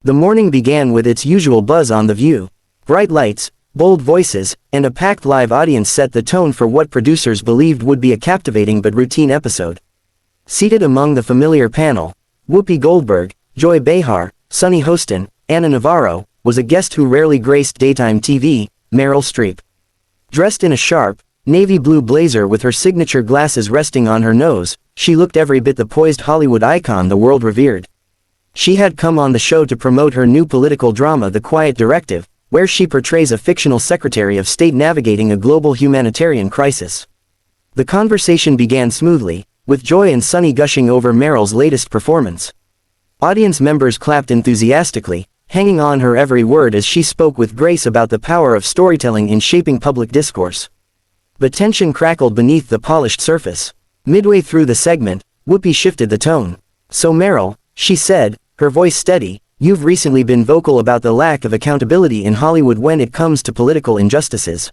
The morning began with its usual buzz on The View. Bright lights, bold voices, and a packed live audience set the tone for what producers believed would be a captivating but routine episode. Seated among the familiar panel, Whoopi Goldberg, Joy Behar, Sunny Hostin, Anna Navarro, was a guest who rarely graced daytime TV, Meryl Streep. Dressed in a sharp, navy blue blazer with her signature glasses resting on her nose, she looked every bit the poised Hollywood icon the world revered. She had come on the show to promote her new political drama The Quiet Directive, where she portrays a fictional Secretary of State navigating a global humanitarian crisis. The conversation began smoothly, with Joy and Sunny gushing over Meryl's latest performance. Audience members clapped enthusiastically, hanging on her every word as she spoke with grace about the power of storytelling in shaping public discourse. But tension crackled beneath the polished surface. Midway through the segment, Whoopi shifted the tone. "So Meryl," she said, her voice steady, "you've recently been vocal about the lack of accountability in Hollywood when it comes to political injustices.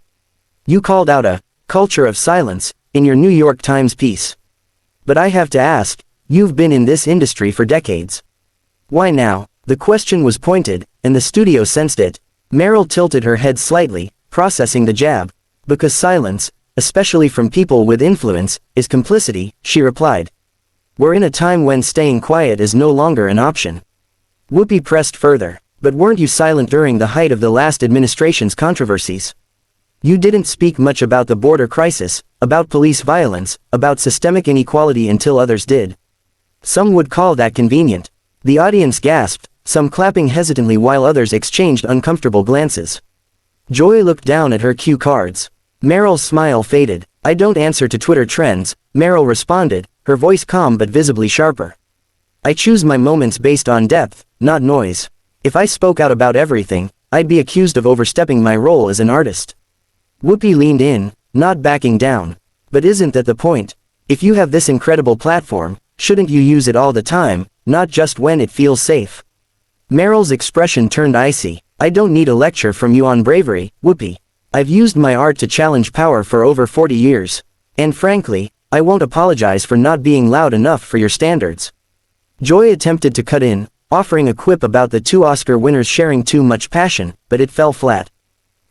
You called out a culture of silence in your New York Times piece. But I have to ask, you've been in this industry for decades. Why now?" The question was pointed, and the studio sensed it. Meryl tilted her head slightly, processing the jab. "Because silence, especially from people with influence, is complicity," she replied. "We're in a time when staying quiet is no longer an option." Whoopi pressed further. "But weren't you silent during the height of the last administration's controversies? You didn't speak much about the border crisis, about police violence, about systemic inequality until others did. Some would call that convenient." The audience gasped, some clapping hesitantly while others exchanged uncomfortable glances. Joy looked down at her cue cards. Meryl's smile faded. "I don't answer to Twitter trends," Meryl responded, her voice calm but visibly sharper. "I choose my moments based on depth, not noise. If I spoke out about everything, I'd be accused of overstepping my role as an artist." Whoopi leaned in, not backing down. "But isn't that the point? If you have this incredible platform, shouldn't you use it all the time, not just when it feels safe?" Meryl's expression turned icy. "I don't need a lecture from you on bravery, Whoopi. I've used my art to challenge power for over 40 years. And frankly, I won't apologize for not being loud enough for your standards." Joy attempted to cut in, offering a quip about the two Oscar winners sharing too much passion, but it fell flat.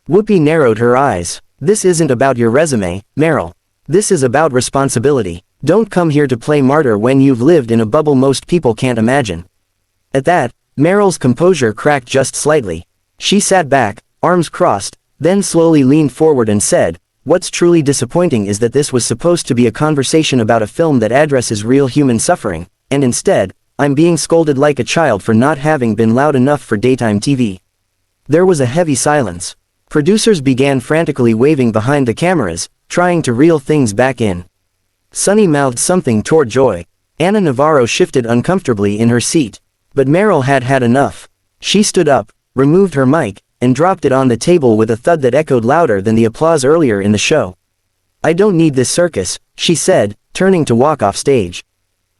Whoopi narrowed her eyes. "This isn't about your resume, Meryl. This is about responsibility. Don't come here to play martyr when you've lived in a bubble most people can't imagine." At that, Meryl's composure cracked just slightly. She sat back, arms crossed, then slowly leaned forward and said, "What's truly disappointing is that this was supposed to be a conversation about a film that addresses real human suffering, and instead, I'm being scolded like a child for not having been loud enough for daytime TV." There was a heavy silence. Producers began frantically waving behind the cameras, trying to reel things back in. Sunny mouthed something toward Joy. Anna Navarro shifted uncomfortably in her seat. But Meryl had had enough. She stood up, removed her mic, and dropped it on the table with a thud that echoed louder than the applause earlier in the show. "I don't need this circus," she said, turning to walk off stage.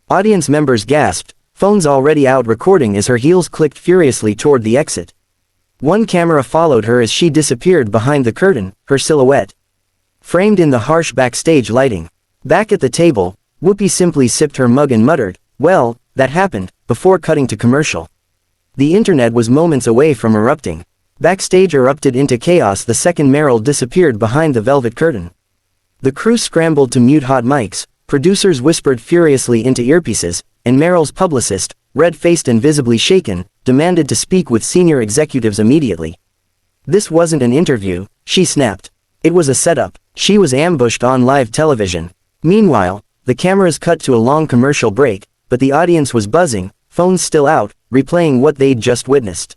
Audience members gasped, phones already out recording as her heels clicked furiously toward the exit. One camera followed her as she disappeared behind the curtain, her silhouette framed in the harsh backstage lighting. Back at the table, Whoopi simply sipped her mug and muttered, "Well, that happened," before cutting to commercial. The internet was moments away from erupting. Backstage erupted into chaos the second Meryl disappeared behind the velvet curtain. The crew scrambled to mute hot mics, producers whispered furiously into earpieces, and Meryl's publicist, red-faced and visibly shaken, demanded to speak with senior executives immediately. "This wasn't an interview," she snapped. "It was a setup." She was ambushed on live television. Meanwhile, the cameras cut to a long commercial break, but the audience was buzzing, phones still out, replaying what they'd just witnessed.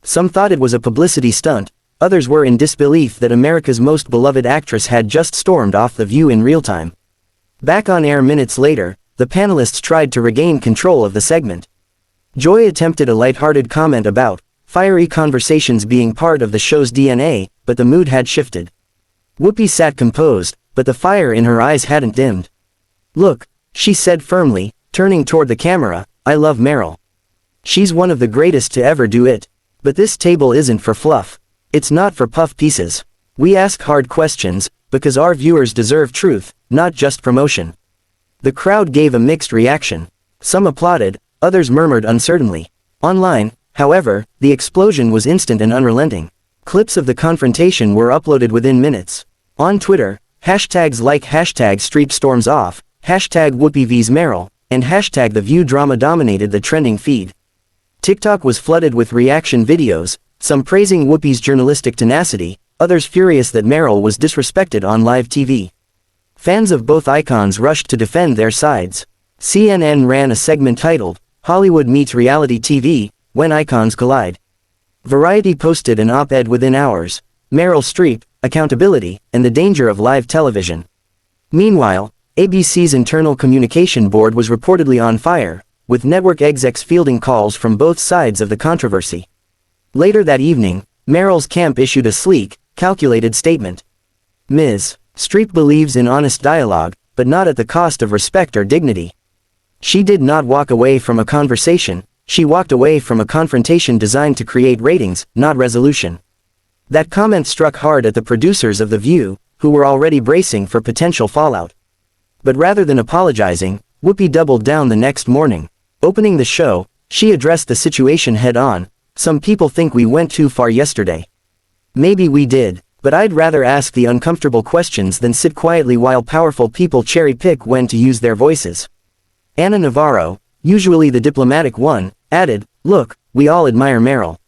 Some thought it was a publicity stunt, others were in disbelief that America's most beloved actress had just stormed off The View in real time. Back on air minutes later, the panelists tried to regain control of the segment. Joy attempted a lighthearted comment about fiery conversations being part of the show's DNA, but the mood had shifted. Whoopi sat composed, but the fire in her eyes hadn't dimmed. "Look," she said firmly, turning toward the camera, "I love Meryl. She's one of the greatest to ever do it. But this table isn't for fluff. It's not for puff pieces. We ask hard questions, because our viewers deserve truth, not just promotion." The crowd gave a mixed reaction. Some applauded, others murmured uncertainly. Online, However, the explosion was instant and unrelenting. Clips of the confrontation were uploaded within minutes. On Twitter, hashtags like hashtag Streep storms off, hashtag Whoopi vs Meryl, and hashtag The View drama dominated the trending feed. TikTok was flooded with reaction videos, some praising Whoopi's journalistic tenacity, others furious that Meryl was disrespected on live TV. Fans of both icons rushed to defend their sides. CNN ran a segment titled, "Hollywood Meets Reality TV, When Icons Collide." Variety posted an op-ed within hours, "Meryl Streep, Accountability, and the Danger of Live Television." Meanwhile, ABC's internal communication board was reportedly on fire, with network execs fielding calls from both sides of the controversy. Later that evening, Meryl's camp issued a sleek, calculated statement. Ms. Streep believes in honest dialogue, but not at the cost of respect or dignity. She did not walk away from a conversation, she walked away from a confrontation designed to create ratings, not resolution. That comment struck hard at the producers of The View, who were already bracing for potential fallout. But rather than apologizing, Whoopi doubled down the next morning. Opening the show, she addressed the situation head-on. "Some people think we went too far yesterday. Maybe we did, but I'd rather ask the uncomfortable questions than sit quietly while powerful people cherry-pick when to use their voices." Ana Navarro, usually the diplomatic one, added, "Look, we all admire Meryl.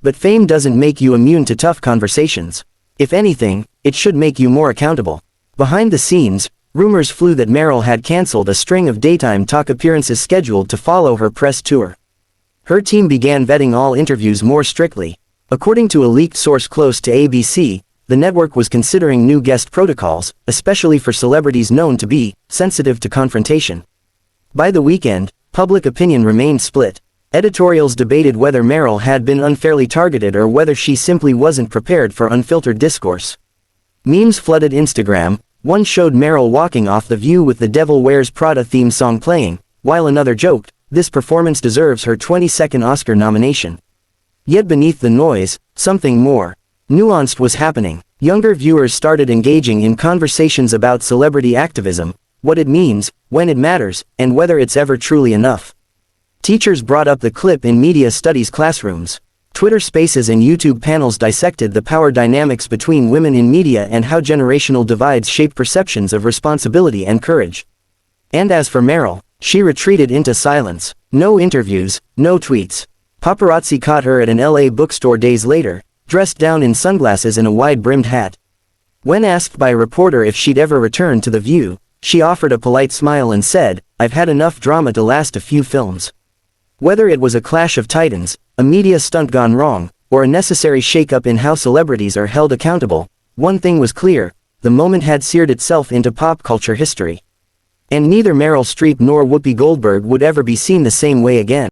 But fame doesn't make you immune to tough conversations. If anything, it should make you more accountable." Behind the scenes, rumors flew that Meryl had cancelled a string of daytime talk appearances scheduled to follow her press tour. Her team began vetting all interviews more strictly. According to a leaked source close to ABC, the network was considering new guest protocols, especially for celebrities known to be sensitive to confrontation. By the weekend, public opinion remained split. Editorials debated whether Meryl had been unfairly targeted or whether she simply wasn't prepared for unfiltered discourse. Memes flooded Instagram. One showed Meryl walking off The View with the Devil Wears Prada theme song playing, while another joked, "This performance deserves her 22nd Oscar nomination." Yet beneath the noise, something more nuanced was happening. Younger viewers started engaging in conversations about celebrity activism, what it means, when it matters, and whether it's ever truly enough. Teachers brought up the clip in media studies classrooms. Twitter Spaces and YouTube panels dissected the power dynamics between women in media and how generational divides shape perceptions of responsibility and courage. And as for Meryl, she retreated into silence. No interviews, no tweets. Paparazzi caught her at an LA bookstore days later, dressed down in sunglasses and a wide-brimmed hat. When asked by a reporter if she'd ever return to The View, she offered a polite smile and said, "I've had enough drama to last a few films." Whether it was a clash of titans, a media stunt gone wrong, or a necessary shake-up in how celebrities are held accountable, one thing was clear: the moment had seared itself into pop culture history. And neither Meryl Streep nor Whoopi Goldberg would ever be seen the same way again.